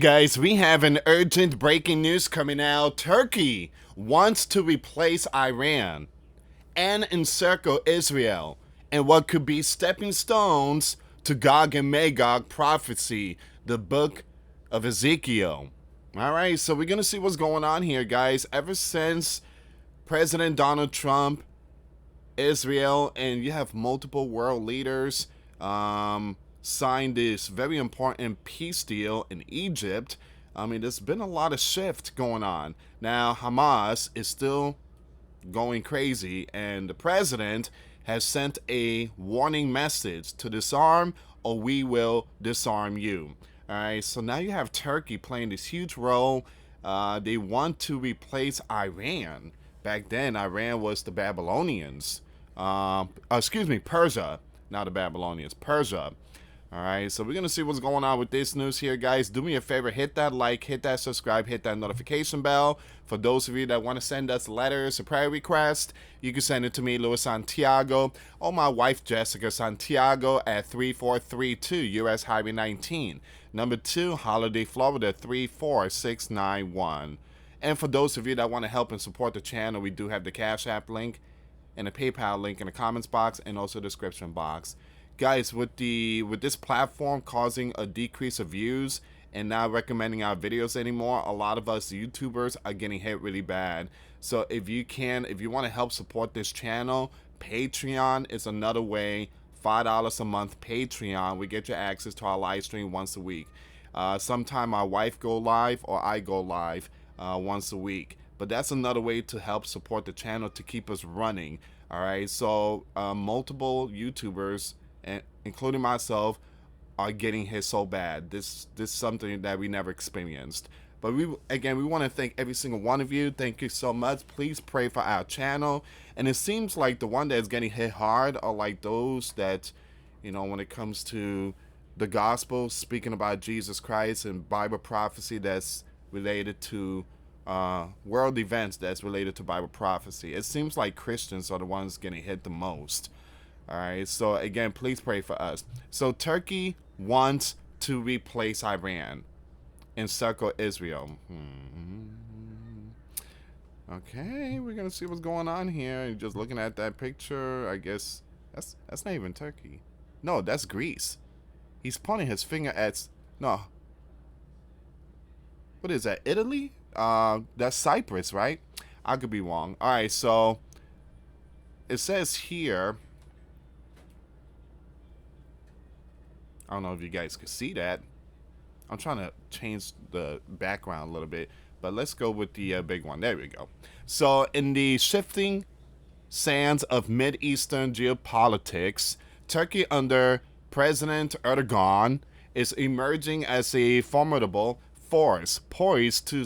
guys, we have an urgent breaking news coming out. Turkey wants to replace Iran and encircle Israel and what could be stepping stones to Gog and Magog prophecy, the book of Ezekiel. All right, so we're going to see what's going on here, guys. Ever since President Donald Trump, Israel, and you have multiple world leaders signed this very important peace deal in Egypt. I mean, there's been a lot of shift going on. Now, Hamas is still going crazy, and the president has sent a warning message to disarm or we will disarm you. All right, so now you have Turkey playing this huge role. They want to replace Iran. Back then, Iran was the Babylonians. Persia, not the Babylonians, Persia. All right, so we're going to see what's going on with this news here, guys. Do me a favor, hit that like, hit that subscribe, hit that notification bell. For those of you that want to send us letters or prayer requests, you can send it to me, US Santiago, or my wife, Jessica Santiago, at 3432 US Highway 19, number 2, Holiday, Florida, 34691. And for those of you that want to help and support the channel, we do have the Cash App link and a PayPal link in the comments box and also description box. Guys, with this platform causing a decrease of views and not recommending our videos anymore, a lot of us YouTubers are getting hit really bad. So if you want to help support this channel, Patreon is another way. $5 a month Patreon. We get you access to our live stream once a week. Sometime my wife go live or I go live once a week. But that's another way to help support the channel to keep us running. All right, so multiple YouTubers, and including myself, are getting hit so bad. This is something that we never experienced. But we want to thank every single one of you. Thank you so much. Please pray for our channel. And it seems like the one that's getting hit hard are like those that, when it comes to the gospel, speaking about Jesus Christ and Bible prophecy that's related to world events that's related to Bible prophecy. It seems like Christians are the ones getting hit the most. All right, so again, please pray for us. So Turkey wants to replace Iran, encircle Israel. Okay, we're gonna see what's going on here. Just looking at that picture, I guess that's not even Turkey. No, that's Greece. He's pointing his finger at no. What is that? Italy? That's Cyprus, right? I could be wrong. All right, so it says here. I don't know if you guys can see that. I'm trying to change the background a little bit, but let's go with the big one. There we go. So in the shifting sands of Mideastern geopolitics, Turkey under President Erdogan is emerging as a formidable force poised to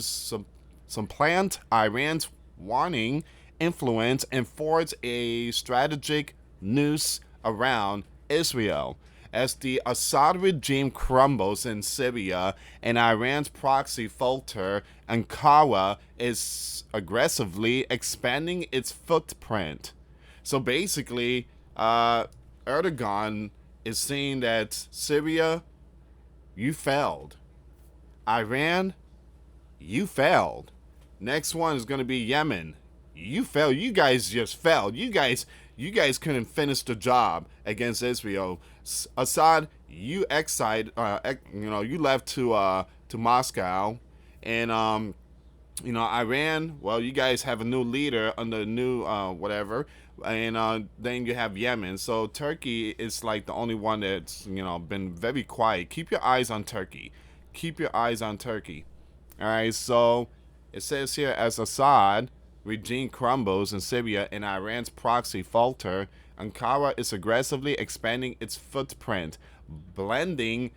supplant Iran's warning influence and forge a strategic noose around Israel. As the Assad regime crumbles in Syria and Iran's proxy falter, Ankara is aggressively expanding its footprint. So basically, Erdogan is saying that Syria, you failed. Iran, you failed. Next one is going to be Yemen. You failed. You guys just failed. You guys couldn't finish the job against Israel. Assad, you exiled. You left to Moscow, and Iran. Well, you guys have a new leader under new whatever, and then you have Yemen. So Turkey is like the only one that's been very quiet. Keep your eyes on Turkey. Keep your eyes on Turkey. All right. So it says here, as Assad regime crumbles in Syria and Iran's proxy falter, Ankara is aggressively expanding its footprint, blending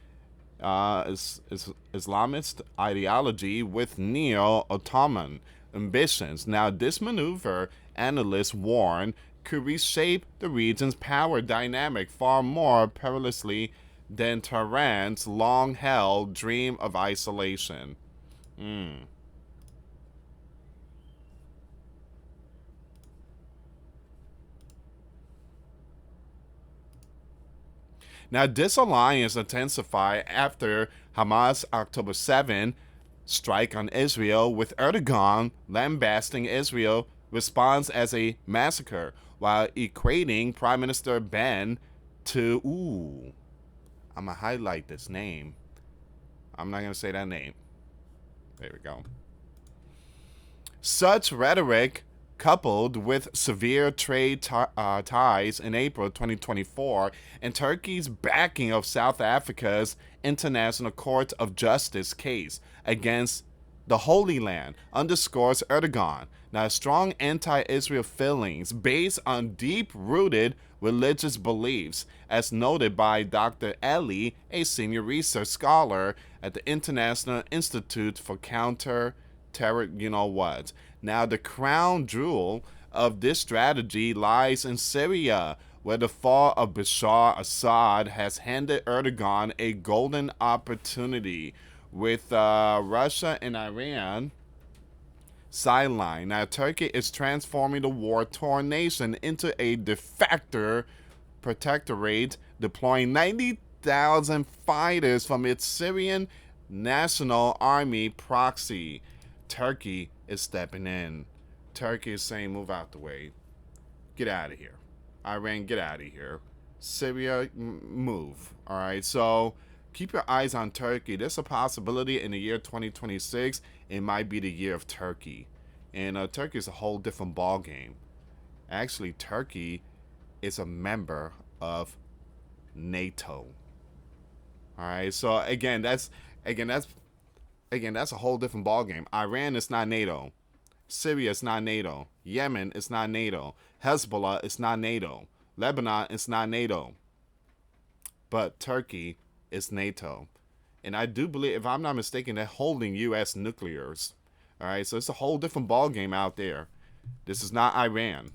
Islamist ideology with neo-Ottoman ambitions. Now, this maneuver, analysts warn, could reshape the region's power dynamic far more perilously than Tehran's long-held dream of isolation. Now, this alliance intensified after Hamas' October 7 strike on Israel, with Erdogan lambasting Israel response as a massacre, while equating Prime Minister Ben to, I'm going to highlight this name. I'm not going to say that name. There we go. Such rhetoric, coupled with severe trade ties in April 2024 and Turkey's backing of South Africa's International Court of Justice case against the Holy Land, underscores Erdogan. Now, strong anti-Israel feelings based on deep-rooted religious beliefs, as noted by Dr. Eli, a senior research scholar at the International Institute for Counter-Terror, Now, the crown jewel of this strategy lies in Syria, where the fall of Bashar Assad has handed Erdogan a golden opportunity, with Russia and Iran sideline. Now, Turkey is transforming the war-torn nation into a de facto protectorate, deploying 90,000 fighters from its Syrian National Army proxy. Turkey is stepping in. Turkey is saying, move out the way. Get out of here. Iran, get out of here. Syria, move. All right, so keep your eyes on Turkey. There's a possibility in the year 2026, it might be the year of Turkey. And Turkey is a whole different ball game. Actually, Turkey is a member of NATO. All right, so again, that's a whole different ball game. Iran is not NATO. Syria is not NATO. Yemen is not NATO. Hezbollah is not NATO. Lebanon is not NATO. But Turkey is NATO. And I do believe, if I'm not mistaken, they're holding US nuclears. All right, so it's a whole different ball game out there. This is not Iran.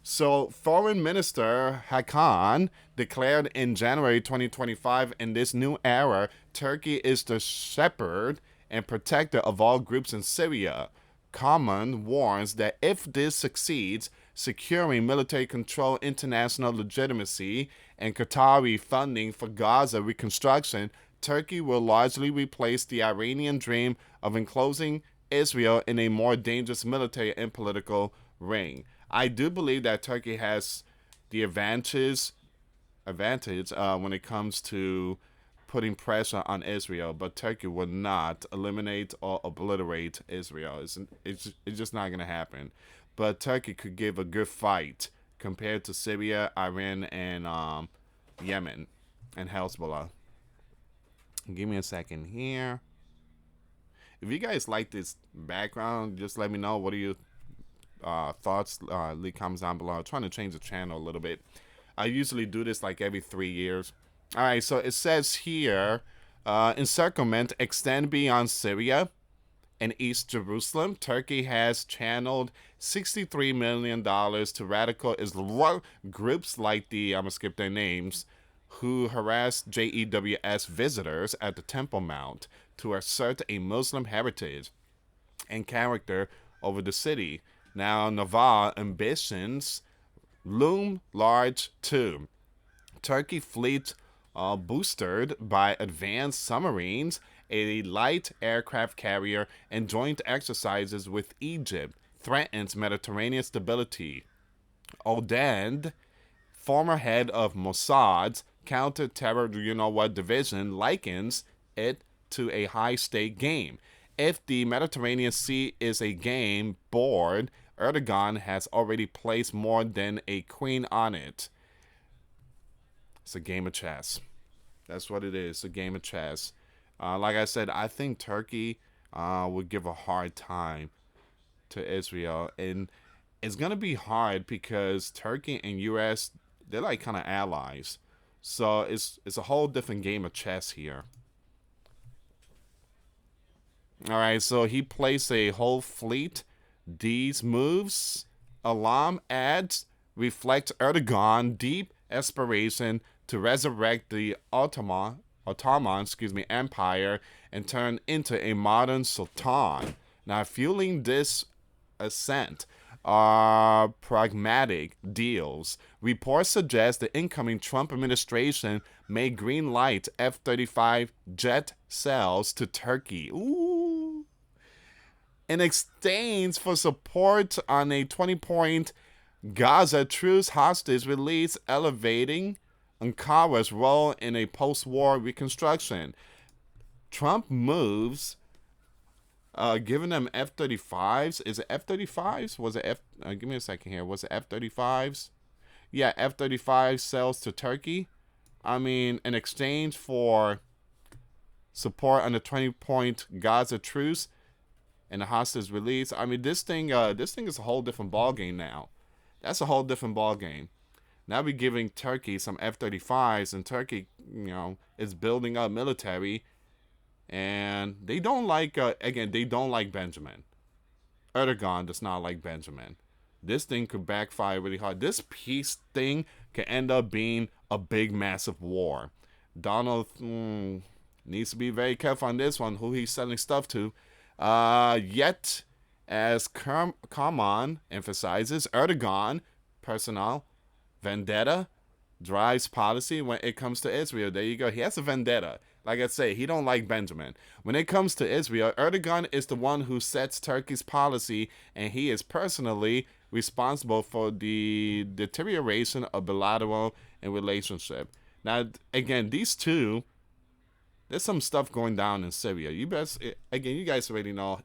So, Foreign Minister Hakan declared in January 2025, in this new era, Turkey is the shepherd and protector of all groups in Syria. Common warns that if this succeeds, securing military control, international legitimacy, and Qatari funding for Gaza reconstruction, Turkey will largely replace the Iranian dream of enclosing Israel in a more dangerous military and political ring. I do believe that Turkey has the advantage when it comes to putting pressure on Israel, but Turkey will not eliminate or obliterate Israel. It's just not going to happen. But Turkey could give a good fight compared to Syria, Iran, and Yemen, and Hezbollah. Give me a second here. If you guys like this background, just let me know. What are your thoughts? Leave comments down below. I'm trying to change the channel a little bit. I usually do this like every 3 years. All right, so it says here, encirclement extend beyond Syria and East Jerusalem. Turkey has channeled $63 million to radical Islam groups like the, I'm going to skip their names, who harass JEWS visitors at the Temple Mount to assert a Muslim heritage and character over the city. Now, Naval ambitions loom large too. Turkey fleet boosted by advanced submarines, a light aircraft carrier, and joint exercises with Egypt threatens Mediterranean stability. Odend, former head of Mossad's counter-terror division, likens it to a high-stake game. If the Mediterranean Sea is a game board, Erdogan has already placed more than a queen on it. It's a game of chess. That's what it is, a game of chess. Like I said, I think Turkey would give a hard time to Israel. And it's going to be hard because Turkey and U.S., they're like kind of allies. So it's a whole different game of chess here. All right, so he placed a whole fleet. These moves, alarm ads, reflect Erdogan's deep aspiration to resurrect the Ottoman Empire and turn into a modern sultan. Now, fueling this ascent, are pragmatic deals. Reports suggest the incoming Trump administration may green light F 35 jet sales to Turkey. Ooh. In exchange for support on a 20-point Gaza truce hostage release, elevating Ankara's role in a post war reconstruction. Trump moves giving them F 35s. Is it F 35s? Was it F? Give me a second here. Was it F 35s? Yeah, F 35 sells to Turkey. I mean, in exchange for support on the 20-point Gaza truce and the hostage release. I mean, this thing is a whole different ballgame now. That's a whole different ballgame. Now we're giving Turkey some F 35s, and Turkey, is building up military, and they don't like, again, they don't like Benjamin. Erdogan does not like Benjamin. This thing could backfire really hard. This peace thing could end up being a big, massive war. Donald needs to be very careful on this one, who he's selling stuff to. Yet, as Kaman emphasizes, Erdogan, personal, vendetta, drives policy when it comes to Israel. There you go. He has a vendetta. Like I say, he don't like Benjamin. When it comes to Israel, Erdogan is the one who sets Turkey's policy, and he is personally responsible for the deterioration of bilateral and relationship. Now, again, these two, there's some stuff going down in Syria. You guys already know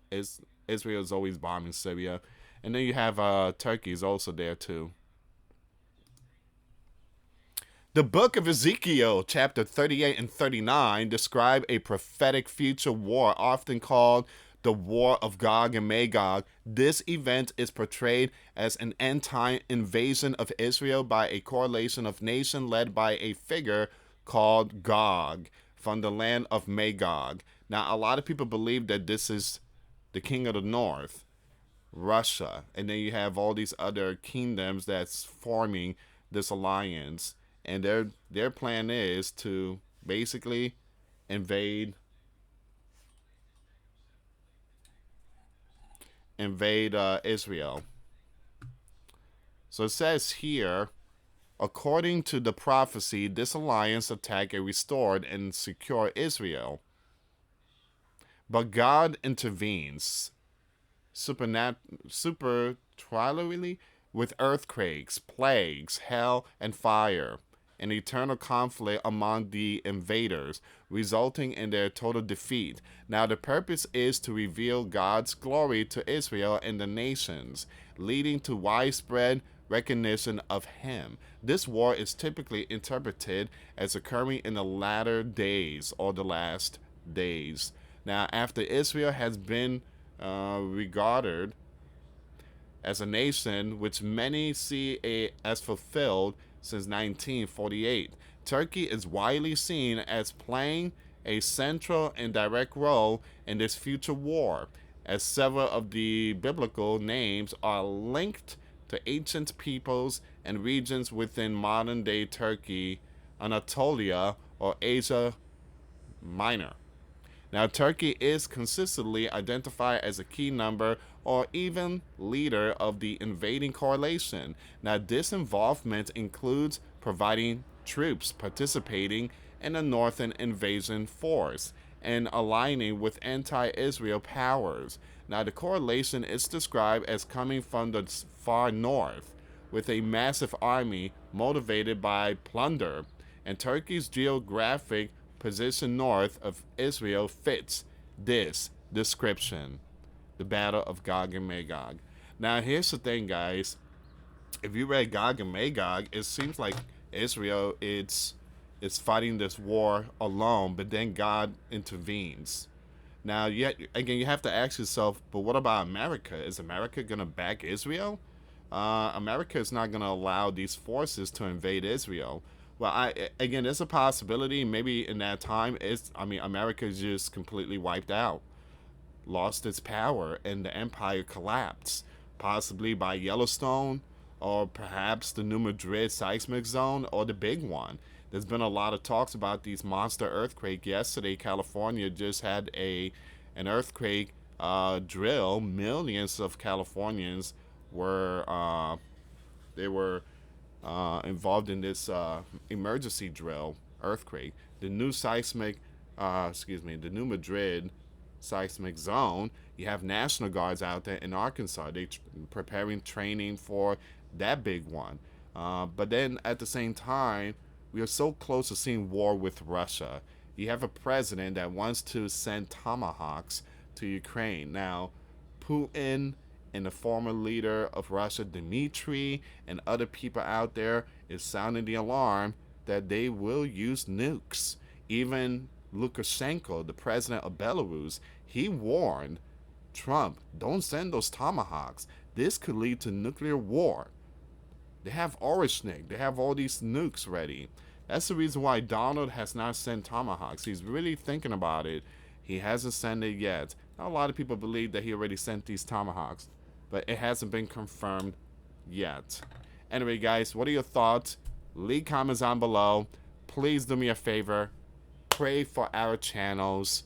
Israel is always bombing Syria, and then you have Turkey is also there too. The book of Ezekiel, chapter 38 and 39, describe a prophetic future war, often called the War of Gog and Magog. This event is portrayed as an end-time invasion of Israel by a coalition of nations led by a figure called Gog from the land of Magog. Now, a lot of people believe that this is the king of the north, Russia, and then you have all these other kingdoms that's forming this alliance. And their plan is to basically invade Israel. So it says here, according to the prophecy, this alliance attack and restored and secure Israel. But God intervenes supernaturally with earthquakes, plagues, hell, and fire. An eternal conflict among the invaders, resulting in their total defeat. Now, the purpose is to reveal God's glory to Israel and the nations, leading to widespread recognition of Him. This war is typically interpreted as occurring in the latter days or the last days. Now, after Israel has been regarded as a nation which many see as fulfilled since 1948. Turkey is widely seen as playing a central and direct role in this future war, as several of the biblical names are linked to ancient peoples and regions within modern-day Turkey, Anatolia, or Asia Minor. Now, Turkey is consistently identified as a key number or even leader of the invading coalition. Now, this involvement includes providing troops participating in a northern invasion force and aligning with anti-Israel powers. Now, the coalition is described as coming from the far north, with a massive army motivated by plunder, and Turkey's geographic position north of Israel fits this description. The Battle of Gog and Magog. Now, here's the thing, guys. If you read Gog and Magog, it seems like Israel is fighting this war alone, but then God intervenes. Now, you have to ask yourself, but what about America? Is America going to back Israel? America is not going to allow these forces to invade Israel. Well, again, there's a possibility. Maybe in that time, America is just completely wiped out, lost its power, and the empire collapsed, possibly by Yellowstone, or perhaps the New Madrid seismic zone, or the big one. There's been a lot of talks about these monster earthquakes. Yesterday, California just had an earthquake drill. Millions of Californians were they were involved in this emergency drill earthquake. The new the new Madrid seismic zone. You have National Guards out there in Arkansas. They preparing training for that big one. But then at the same time, we are so close to seeing war with Russia. You have a president that wants to send tomahawks to Ukraine. Now, Putin and the former leader of Russia, Dmitry, and other people out there is sounding the alarm that they will use nukes. Even Lukashenko, the president of Belarus, he warned Trump, don't send those tomahawks. This could lead to nuclear war. They have Orishnik. They have all these nukes ready. That's the reason why Donald has not sent tomahawks. He's really thinking about it. He hasn't sent it yet. Now, a lot of people believe that he already sent these tomahawks, but it hasn't been confirmed yet. Anyway, guys, what are your thoughts? Leave comments down below. Please do me a favor. Pray for our channels.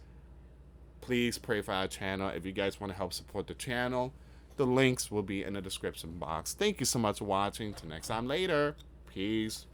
Please pray for our channel. If you guys want to help support the channel, the links will be in the description box. Thank you so much for watching. Till next time later. Peace.